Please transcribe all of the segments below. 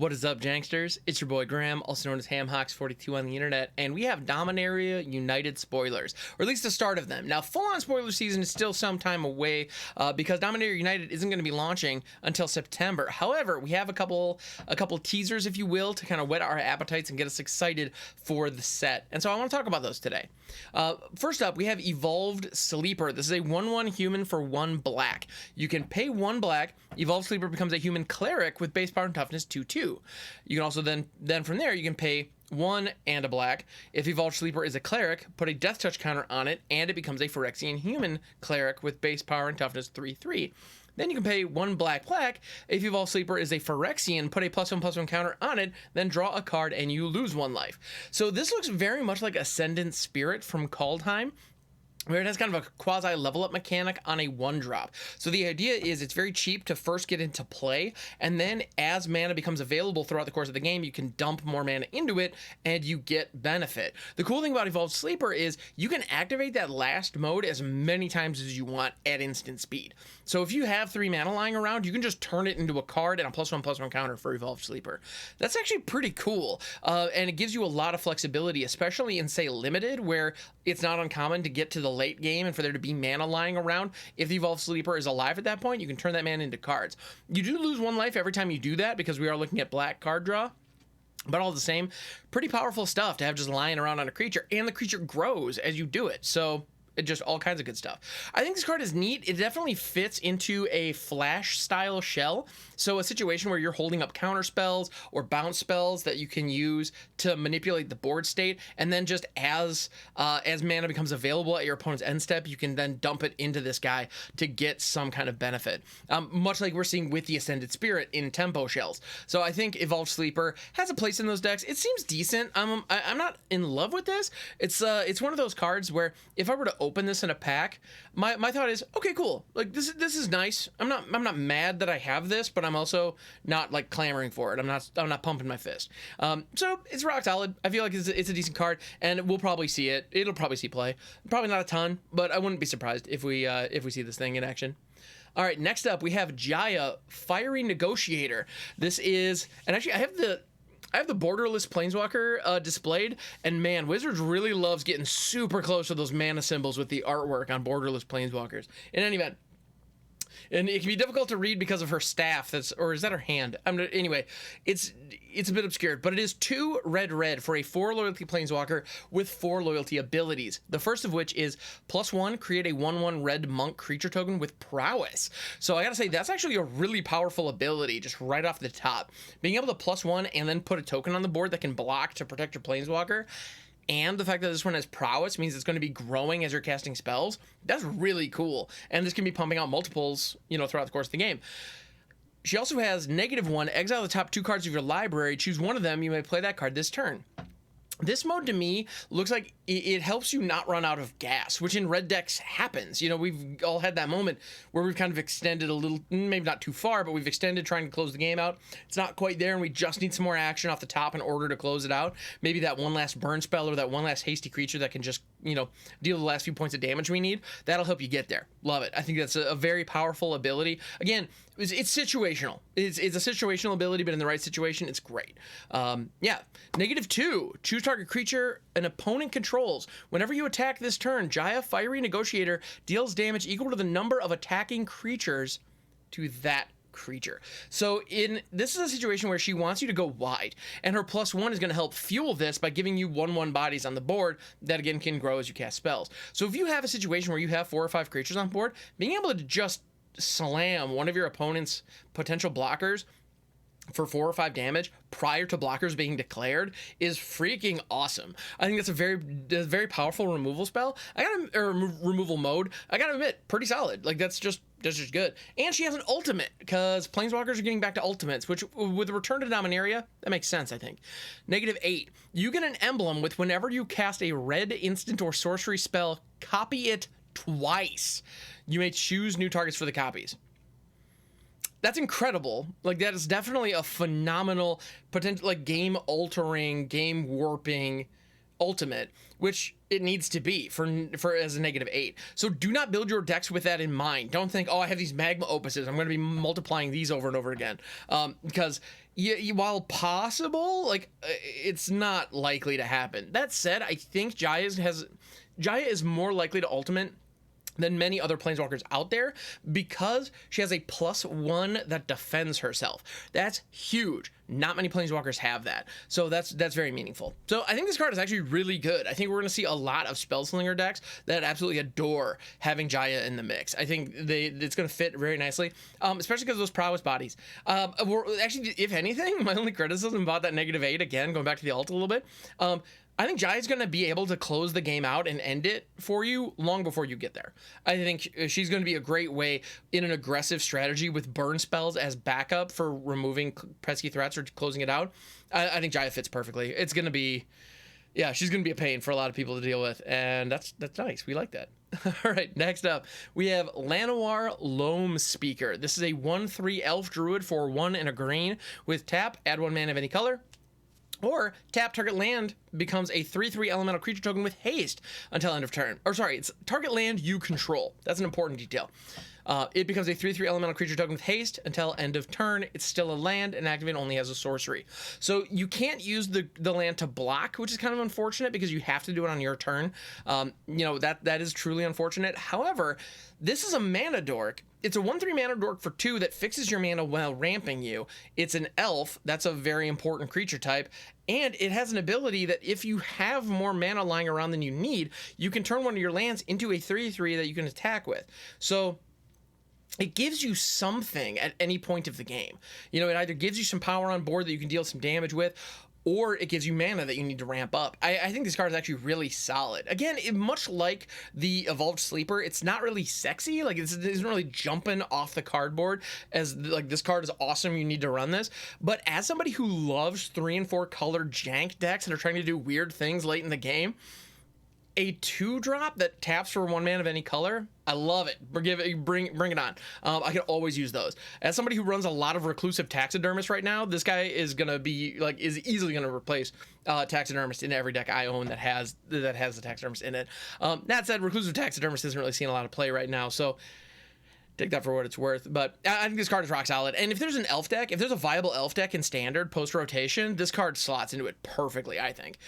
What is up, Janksters? It's your boy Graham, also known as HamHawks42 on the internet, and we have Dominaria United spoilers, or at least the start of them. Now, full-on spoiler season is still some time away because Dominaria United isn't going to be launching until September. However, we have a couple teasers, if you will, to kind of whet our appetites and get us excited for the set. And so I want to talk about those today. First up, we have Evolved Sleeper. This is a 1/1 human for 1 black. You can pay 1 black. Evolved Sleeper becomes a human cleric with base power and toughness 2/2. You can also then from there you can pay 1 and a black. If Evolved Sleeper is a cleric, put a death touch counter on it, and it becomes a Phyrexian human cleric with base power and toughness 3/3. Then you can pay 1 black. If Evolved Sleeper is a Phyrexian, put a +1/+1 counter on it, then draw a card and you lose 1 life. So this looks very much like Ascendant Spirit from Kaldheim, where it has kind of a quasi level up mechanic on a 1-drop. So the idea is it's very cheap to first get into play, and then as mana becomes available throughout the course of the game, you can dump more mana into it and you get benefit. The cool thing about Evolved Sleeper is you can activate that last mode as many times as you want at instant speed. So if you have 3 mana lying around, you can just turn it into a card and a +1/+1 counter for Evolved Sleeper. That's actually pretty cool, and it gives you a lot of flexibility, especially in, say, Limited, where it's not uncommon to get to the late game and for there to be mana lying around. If the Evolved Sleeper is alive at that point, you can turn that mana into cards. You do lose 1 life every time you do that because we are looking at black card draw, but all the same, pretty powerful stuff to have just lying around on a creature, and the creature grows as you do it. So just all kinds of good stuff. I think this card is neat. It definitely fits into a flash style shell. So a situation where you're holding up counter spells or bounce spells that you can use to manipulate the board state, and then just as mana becomes available at your opponent's end step, you can then dump it into this guy to get some kind of benefit. Much like we're seeing with the Ascended Spirit in tempo shells. So I think Evolved Sleeper has a place in those decks. It seems decent. I'm not in love with this. It's one of those cards where if I were to open this in a pack, my thought is, okay, cool, like this is nice. I'm not mad that I have this, but I'm also not like clamoring for it. I'm not pumping my fist. So it's rock solid. I feel like it's a decent card, and we'll probably see it. It'll probably see play. Probably not a ton, but I wouldn't be surprised if we see this thing in action. All right, next up we have Jaya, Fiery Negotiator. This is, and actually I have the borderless planeswalker displayed, and man, Wizards really loves getting super close to those mana symbols with the artwork on borderless planeswalkers. In any event, and it can be difficult to read because of her staff. Or is that her hand? Anyway, it's a bit obscured, but it is 2 red for a 4 loyalty planeswalker with 4 loyalty abilities. The first of which is +1, create a 1/1 red monk creature token with prowess. So I gotta say, that's actually a really powerful ability just right off the top. Being able to +1 and then put a token on the board that can block to protect your planeswalker, and the fact that this one has prowess means it's going to be growing as you're casting spells. That's really cool. And this can be pumping out multiples, throughout the course of the game. She also has -1, exile the top 2 cards of your library, choose one of them, you may play that card this turn. This mode to me looks like it helps you not run out of gas, which in red decks happens. We've all had that moment where we've kind of extended a little, maybe not too far, but we've extended trying to close the game out. It's not quite there, and we just need some more action off the top in order to close it out. Maybe that one last burn spell or that one last hasty creature that can just, deal the last few points of damage we need. That'll help you get there. Love it. I think that's a very powerful ability. Again, it's situational. It's a situational ability, but in the right situation, it's great. -2, choose target creature an opponent controls. Whenever you attack this turn, Jaya, Fiery Negotiator, deals damage equal to the number of attacking creatures to that creature. So this is a situation where she wants you to go wide, and her +1 is going to help fuel this by giving you 1/1 bodies on the board that again can grow as you cast spells. So if you have a situation where you have 4 or 5 creatures on board, being able to just slam one of your opponent's potential blockers for 4 or 5 damage prior to blockers being declared is freaking awesome. I think that's a very powerful removal spell. Removal mode. I gotta admit, pretty solid. Like that's just good. And she has an ultimate, because planeswalkers are getting back to ultimates, which with the return to Dominaria, that makes sense, I think. -8. You get an emblem with whenever you cast a red instant or sorcery spell, copy it twice. You may choose new targets for the copies. That's incredible. Like, that is definitely a phenomenal potential, like, game altering, game warping ultimate, which it needs to be for as a -8. So do not build your decks with that in mind. Don't think, oh, I have these magma opuses, I'm going to be multiplying these over and over again, because Yeah, while possible, like it's not likely to happen. That said, I think Jaya is more likely to ultimate than many other planeswalkers out there because she has a +1 that defends herself. That's huge. Not many planeswalkers have that. So that's very meaningful. So I think this card is actually really good. I think we're going to see a lot of Spellslinger decks that absolutely adore having Jaya in the mix. I think it's going to fit very nicely, especially because of those prowess bodies. Actually, if anything, my only criticism about that -8, again, going back to the ult a little bit, I think Jaya's going to be able to close the game out and end it for you long before you get there. I think she's going to be a great way in an aggressive strategy with burn spells as backup for removing pesky threats or closing it out. I think Jaya fits perfectly. It's going to be, yeah, she's going to be a pain for a lot of people to deal with, and that's nice. We like that. All right, next up, we have Llanowar Loamspeaker. This is a 1/3 elf druid for 1 and a green with tap, add 1 mana of any color. Or tap target land becomes a 3/3 elemental creature token with haste until end of turn. Or sorry, it's target land you control. That's an important detail. It becomes a 3/3 elemental creature token with haste until end of turn. It's still a land, and activate only has a sorcery. So you can't use the land to block, which is kind of unfortunate because you have to do it on your turn. That is truly unfortunate. However, this is a mana dork. It's a 1/3 mana dork for 2 that fixes your mana while ramping you. It's an elf. That's a very important creature type. And it has an ability that if you have more mana lying around than you need, you can turn one of your lands into a 3/3 that you can attack with. So it gives you something at any point of the game. It either gives you some power on board that you can deal some damage with, or it gives you mana that you need to ramp up. I think this card is actually really solid. Again, much like the Evolved Sleeper, it's not really sexy. Like, it isn't really jumping off the cardboard as, like, this card is awesome, you need to run this. But as somebody who loves 3 and 4 color jank decks that are trying to do weird things late in the game, a 2-drop that taps for 1 mana of any color, I love it. Bring it on. I can always use those. As somebody who runs a lot of Reclusive Taxidermist right now, this guy is gonna be is easily gonna replace Taxidermist in every deck I own that has the Taxidermist in it. That said, Reclusive Taxidermist isn't really seeing a lot of play right now, so take that for what it's worth. But I think this card is rock solid. And if there's an elf deck, if there's a viable elf deck in standard post rotation, this card slots into it perfectly, I think.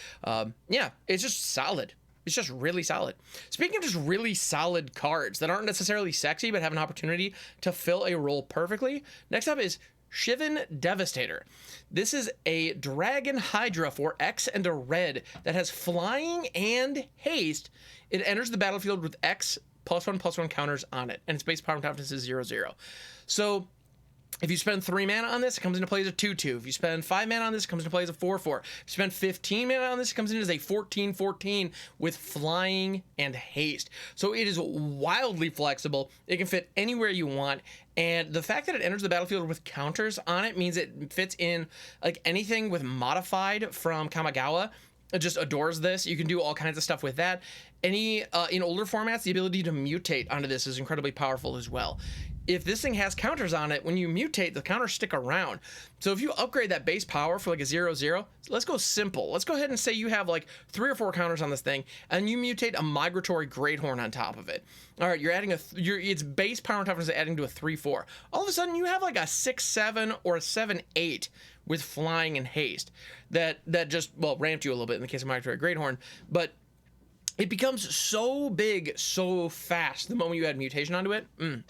Yeah, it's just solid. It's just really solid. Speaking of just really solid cards that aren't necessarily sexy but have an opportunity to fill a role perfectly, next up is Shivan Devastator. This is a Dragon Hydra for X and a red that has flying and haste. It enters the battlefield with X +1/+1 counters on it, and its base power and toughness is 0/0. So if you spend 3 mana on this, it comes into play as a 2/2. If you spend 5 mana on this, it comes into play as a 4/4. If you spend 15 mana on this, it comes in as a 14/14 with flying and haste. So it is wildly flexible. It can fit anywhere you want. And the fact that it enters the battlefield with counters on it means it fits in like anything with modified from Kamigawa. It just adores this. You can do all kinds of stuff with that. In older formats, the ability to mutate onto this is incredibly powerful as well. If this thing has counters on it, when you mutate, the counters stick around. So if you upgrade that base power for like a 0/0, let's go simple. Let's go ahead and say you have like 3 or 4 counters on this thing, and you mutate a Migratory Greathorn on top of it. All right, you're adding its base power and toughness is adding to a 3/4. All of a sudden, you have like a 6/7 or a 7/8 with flying and haste that just ramped you a little bit in the case of Migratory Greathorn, but it becomes so big so fast the moment you add mutation onto it.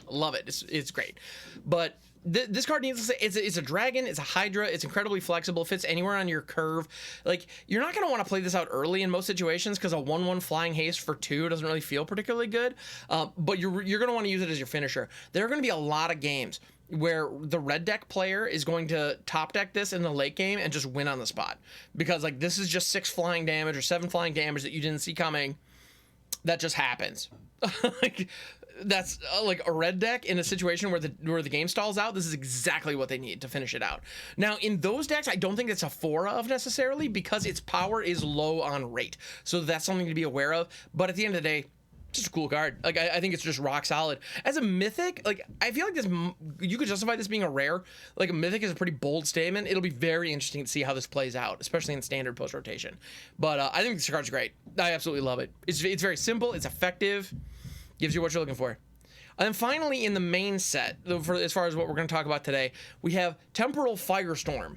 Love it. It's great. But this card needs to say it's a dragon, it's a hydra, it's incredibly flexible, fits anywhere on your curve. Like, you're not going to want to play this out early in most situations because a 1/1 flying haste for 2 doesn't really feel particularly good. But you're going to want to use it as your finisher. There are going to be a lot of games where the red deck player is going to top deck this in the late game and just win on the spot because like this is just 6 flying damage or 7 flying damage that you didn't see coming. That just happens. Like, that's like a red deck in a situation where the game stalls out. This is exactly what they need to finish it out. Now, in those decks, I don't think it's a 4 of necessarily because its power is low on rate. So that's something to be aware of. But at the end of the day, just a cool card. Like, I think it's just rock solid. As a mythic, like, I feel like you could justify this being a rare. Like, a mythic is a pretty bold statement. It'll be very interesting to see how this plays out, especially in standard post rotation. But I think this card's great. I absolutely love it. It's very simple. It's effective. Gives you what you're looking for. And then finally, in the main set, as far as what we're going to talk about today, we have Temporal Firestorm.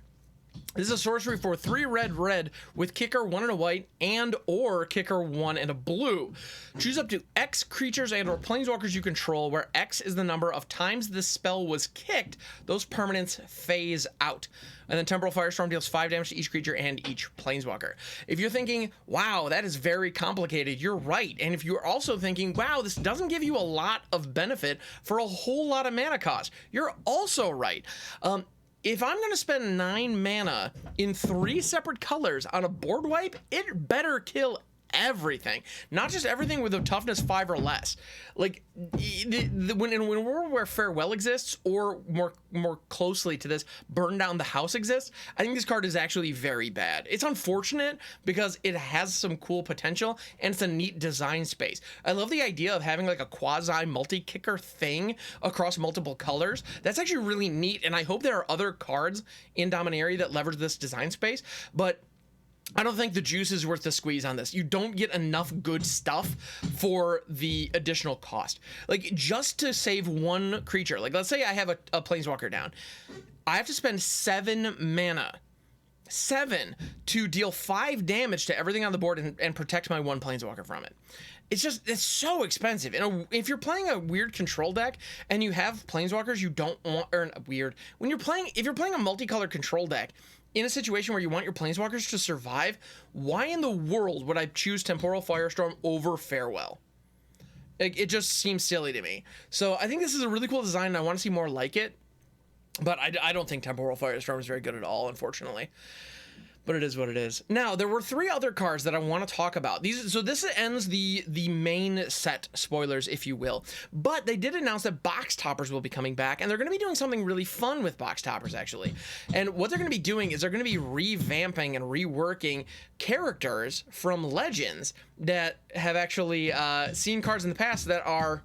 This is a sorcery for 3 red with kicker 1 and a white and or kicker 1 and a blue. Choose up to X creatures and or planeswalkers you control, where X is the number of times this spell was kicked. Those permanents phase out. And then Temporal Firestorm deals 5 damage to each creature and each planeswalker. If you're thinking, wow, that is very complicated, you're right. And if you're also thinking, wow, this doesn't give you a lot of benefit for a whole lot of mana cost, you're also right. If I'm going to spend 9 mana in 3 separate colors on a board wipe, it better kill everything, not just everything with a toughness 5 or less. Like when in a world where Farewell exists, or more closely to this, Burn Down the House exists, I think this card is actually very bad. It's unfortunate because it has some cool potential and it's a neat design space. I love the idea of having like a quasi multi-kicker thing across multiple colors. That's actually really neat, and I hope there are other cards in Dominaria that leverage this design space, but I don't think the juice is worth the squeeze on this. You don't get enough good stuff for the additional cost. Like, just to save 1 creature, like let's say I have a planeswalker down, I have to spend 7 mana, 7, to deal 5 damage to everything on the board and protect my 1 planeswalker from it. It's so expensive. And if you're playing a weird control deck and you have planeswalkers you don't want, or weird, if you're playing a multicolored control deck in a situation where you want your planeswalkers to survive, why in the world would I choose Temporal Firestorm over Farewell? It just seems silly to me. So I think this is a really cool design and I want to see more like it, but I don't think Temporal Firestorm is very good at all, unfortunately. But it is what it is. Now, there were 3 other cards that I want to talk about. So this ends the main set spoilers, if you will. But they did announce that box toppers will be coming back, and they're going to be doing something really fun with box toppers, actually. And what they're going to be doing is they're going to be revamping and reworking characters from Legends that have actually seen cards in the past that are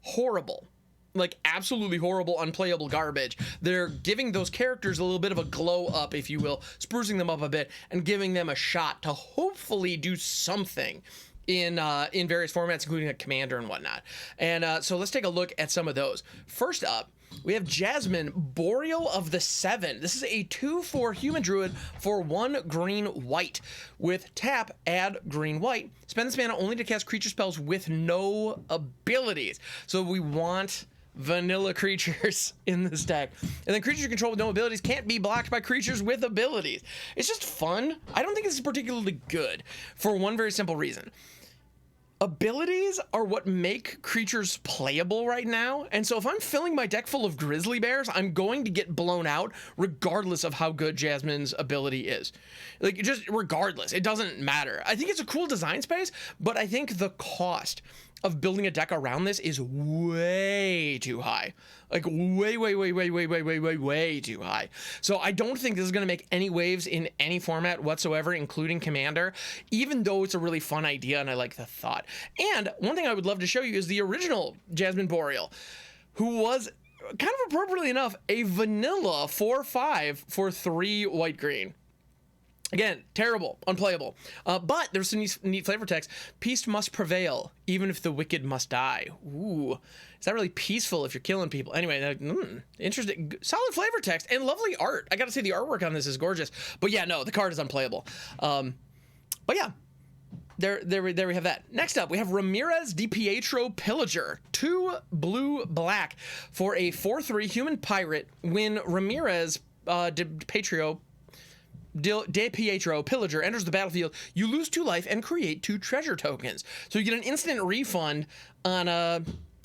horrible. Like absolutely horrible, unplayable garbage. They're giving those characters a little bit of a glow up, if you will, sprucing them up a bit and giving them a shot to hopefully do something in various formats, including a commander and whatnot. And so let's take a look at some of those. First up, we have Jasmine, Boreal of the 7. This is a 2/4 human druid for 1 green white. With tap, add green white. Spend this mana only to cast creature spells with no abilities. So we want vanilla creatures in this deck, and then creatures you control with no abilities can't be blocked by creatures with abilities. It's just fun. I don't think this is particularly good for one very simple reason. Abilities are what make creatures playable right now, and so if I'm filling my deck full of grizzly bears, I'm going to get blown out regardless of how good Jasmine's ability is. Like, just regardless, it doesn't matter. I think it's a cool design space, but I think the cost of building a deck around this is way too high. Like way too high. So I don't think this is going to make any waves in any format whatsoever, including Commander, even though it's a really fun idea and I like the thought. And one thing I would love to show you is the original Jasmine Boreal, who was kind of appropriately enough a vanilla 4/5 for 3 white green. Again, terrible, unplayable. But there's some neat flavor text. Peace must prevail, even if the wicked must die. Ooh, is that really peaceful if you're killing people? Anyway, interesting, solid flavor text and lovely art. I gotta say the artwork on this is gorgeous. But yeah, no, the card is unplayable. But yeah, there we have that. Next up, we have Ramirez DePietro Pillager, 2 blue-black for a 4/3 human pirate. When Ramirez DePietro Pillager enters the battlefield, you lose 2 life and create 2 treasure tokens. So you get an instant refund on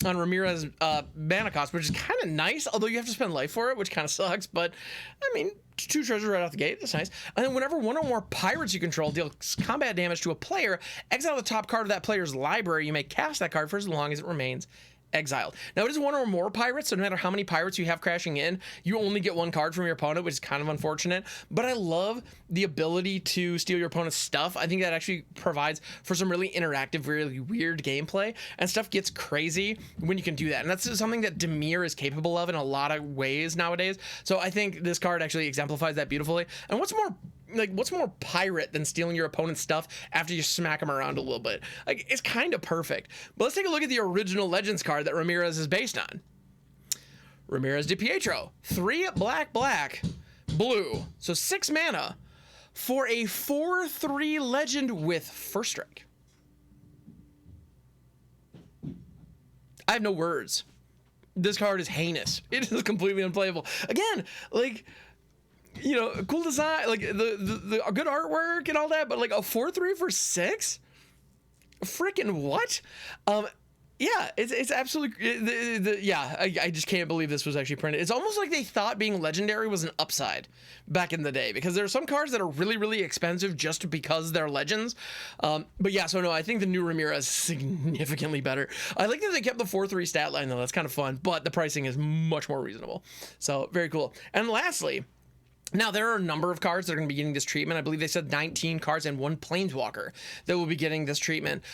Ramirez mana cost, which is kind of nice, although you have to spend life for it, which kind of sucks. But I mean, 2 treasures right off the gate, that's nice. And then whenever 1 or more pirates you control deals combat damage to a player, exile the top card of that player's library. You may cast that card for as long as it remains exiled. Now it is 1 or more pirates, so no matter how many pirates you have crashing in, you only get 1 card from your opponent, which is kind of unfortunate. But I love the ability to steal your opponent's stuff. I think that actually provides for some really interactive, really weird gameplay, and stuff gets crazy when you can do that. And that's something that Dimir is capable of in a lot of ways nowadays. So I think this card actually exemplifies that beautifully. And what's more pirate than stealing your opponent's stuff after you smack them around a little bit? Like, it's kind of perfect. But let's take a look at the original Legends card that Ramirez is based on. Ramirez DePietro, 3 black, blue. So 6 mana for a 4/3 legend with first strike. I have no words. This card is heinous. It is completely unplayable. Again, like, you know, cool design, like the good artwork and all that, but like a 4/3 for 6? Freaking what? Yeah, it's absolutely, yeah, I just can't believe this was actually printed. It's almost like they thought being legendary was an upside back in the day, because there are some cards that are really, really expensive just because they're legends. But yeah, so no, I think the new Ramirez is significantly better. I like that they kept the 4/3 stat line though. That's kind of fun, but the pricing is much more reasonable. So very cool. And lastly, now, there are a number of cards that are going to be getting this treatment. I believe they said 19 cards and 1 Planeswalker that will be getting this treatment.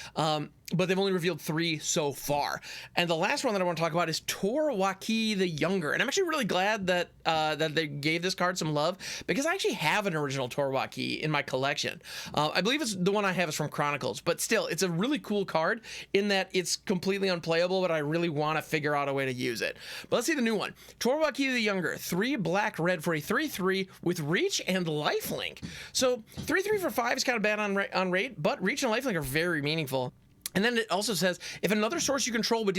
But they've only revealed 3 so far. And the last one that I want to talk about is Tor Wauki the Younger. And I'm actually really glad that that they gave this card some love, because I actually have an original Tor Wauki in my collection. I believe it's the one I have is from Chronicles, but still, it's a really cool card in that it's completely unplayable, but I really want to figure out a way to use it. But let's see the new one. Tor Wauki the Younger, 3 black-red for a 3/3 with reach and lifelink. So 3/3 for 5 is kind of bad on rate, but reach and lifelink are very meaningful. And then it also says, if another source you control would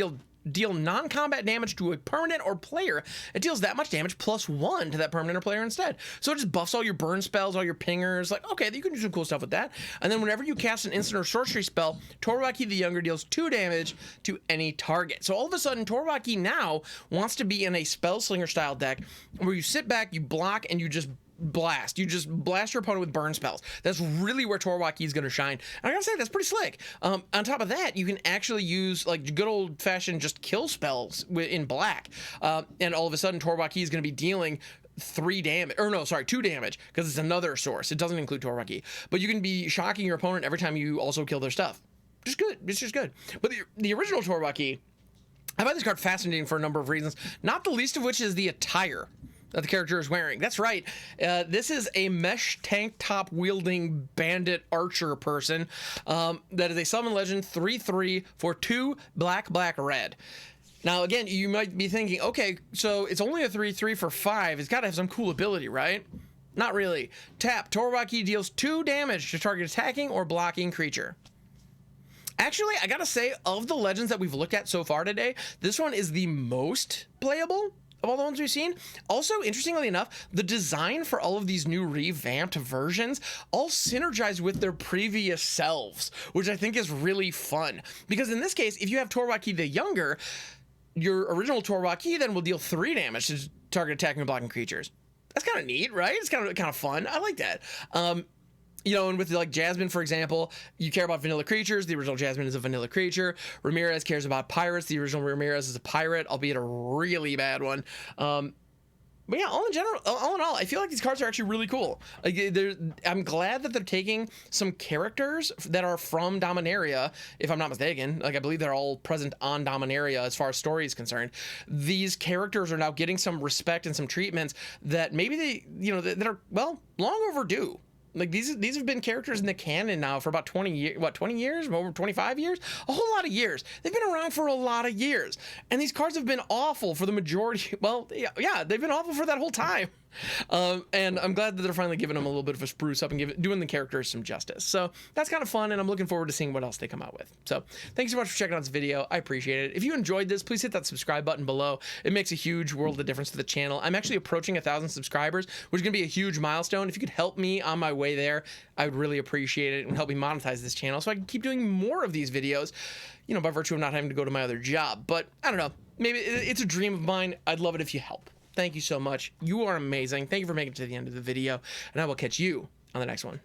deal non-combat damage to a permanent or player, it deals that much damage +1 to that permanent or player instead. So it just buffs all your burn spells, all your pingers. Like, okay, you can do some cool stuff with that. And then whenever you cast an instant or sorcery spell, Tor Wauki the Younger deals 2 damage to any target. So all of a sudden, Tor Wauki now wants to be in a spell slinger style deck where you sit back, you block, and you just blast. You just blast your opponent with burn spells. That's really where Tor Wauki is going to shine. And I gotta say, that's pretty slick. On top of that, you can actually use like good old fashioned just kill spells in black. And all of a sudden, Tor Wauki is going to be dealing 2 damage, because it's another source. It doesn't include Tor Wauki. But you can be shocking your opponent every time you also kill their stuff. Just good. It's just good. But the original Tor Wauki, I find this card fascinating for a number of reasons, not the least of which is the attire that the character is wearing. That's right. This is a mesh tank top wielding bandit archer person that is a summon legend 3/3 for 2 black, red. Now, again, you might be thinking, okay, so it's only a 3/3 for 5. It's got to have some cool ability, right? Not really. Tap. Tor Wauki deals 2 damage to target attacking or blocking creature. Actually, I gotta say, of the legends that we've looked at so far today, this one is the most playable of all the ones we've seen. Also, interestingly enough, the design for all of these new revamped versions all synergize with their previous selves, which I think is really fun. Because in this case, if you have Tor Wauki the Younger, your original Tor Wauki then will deal 3 damage to target attacking and blocking creatures. That's kind of neat, right? It's kind of fun. I like that. You know, and with like Jasmine, for example, you care about vanilla creatures. The original Jasmine is a vanilla creature. Ramirez cares about pirates. The original Ramirez is a pirate, albeit a really bad one. But yeah, all in all, I feel like these cards are actually really cool. Like, I'm glad that they're taking some characters that are from Dominaria, if I'm not mistaken. Like, I believe they're all present on Dominaria as far as story is concerned. These characters are now getting some respect and some treatments that maybe they, you know, that are, well, long overdue. Like, these have been characters in the canon now for about 20 years, what, 20 years? Over 25 years? A whole lot of years. They've been around for a lot of years. And these cards have been awful for the majority. Well, yeah, they've been awful for that whole time. And I'm glad that they're finally giving them a little bit of a spruce up and doing the characters some justice. So that's kind of fun, and I'm looking forward to seeing what else they come out with. So thanks so much for checking out this video. I appreciate it. If you enjoyed this, please hit that subscribe button below. It makes a huge world of difference to the channel. I'm actually approaching 1,000 subscribers, which is going to be a huge milestone. If you could help me on my way there, I would really appreciate it, and help me monetize this channel so I can keep doing more of these videos, you know, by virtue of not having to go to my other job. But I don't know, maybe it's a dream of mine. I'd love it if you help. Thank you so much. You are amazing. Thank you for making it to the end of the video, and I will catch you on the next one.